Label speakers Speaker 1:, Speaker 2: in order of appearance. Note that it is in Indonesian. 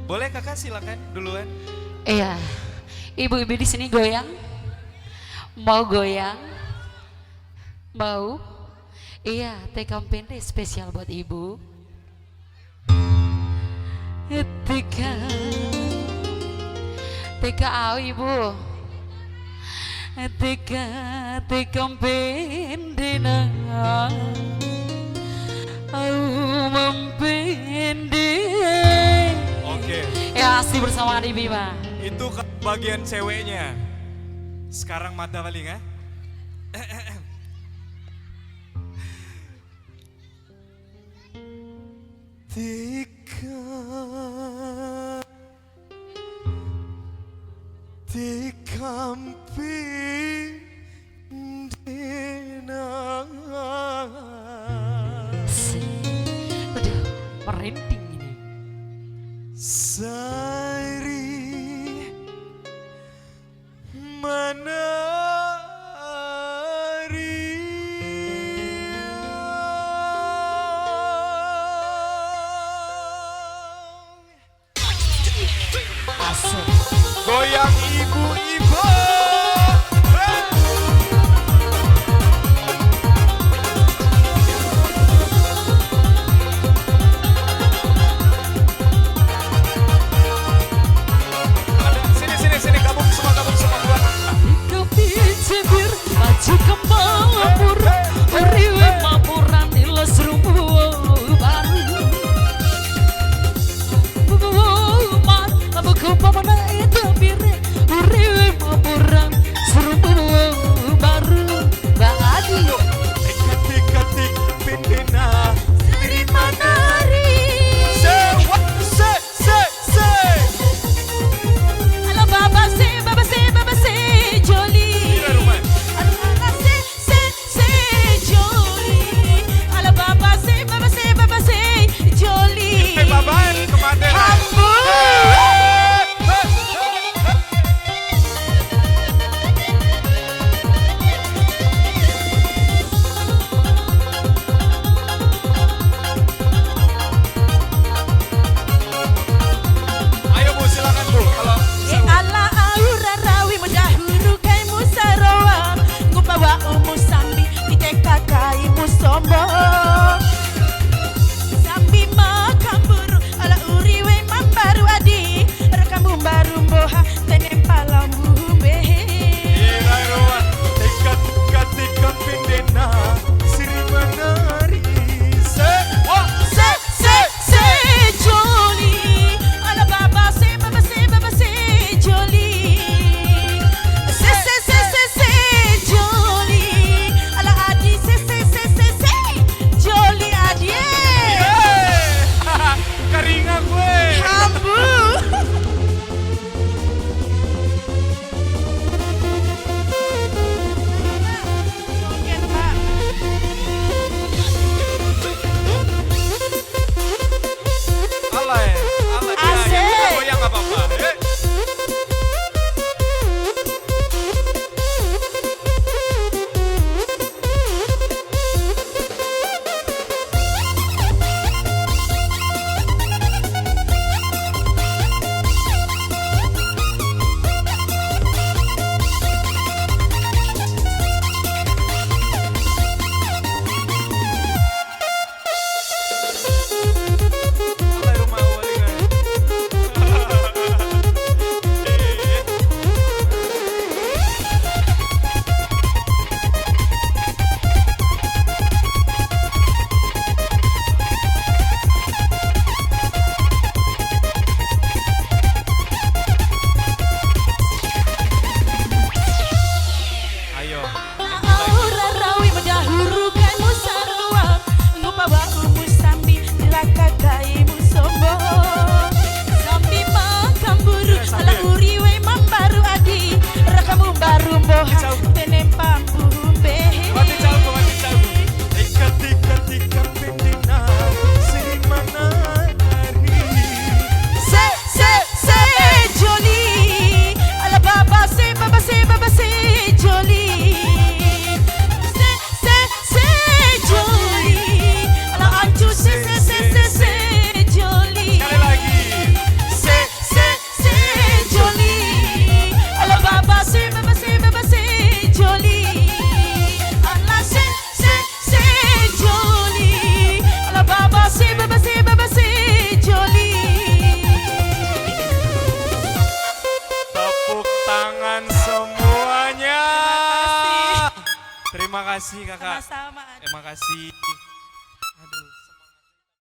Speaker 1: Boleh kakak silakan duluan.
Speaker 2: Iya, ibu-ibu di sini goyang, mau goyang, mau, iya, tekam pendek spesial buat ibu. Tika au ibu, tekam pendek na, au mempendek.
Speaker 1: Oke.
Speaker 2: Ya asli bersama Adi Bima.
Speaker 1: Itu bagian ceweknya. Sekarang mata paling ya.
Speaker 2: Aduh, merinding ini.
Speaker 1: Sari menari
Speaker 2: Asik.
Speaker 1: goyang ibu-ibu. Sini gabung semua buat.
Speaker 2: Kopi cebir, aji kembabur, uriwe mapuran ilas rumbu baru. Man, aku pamana
Speaker 1: Terima kasih kakak.
Speaker 3: Sama-sama.
Speaker 1: Terima kasih.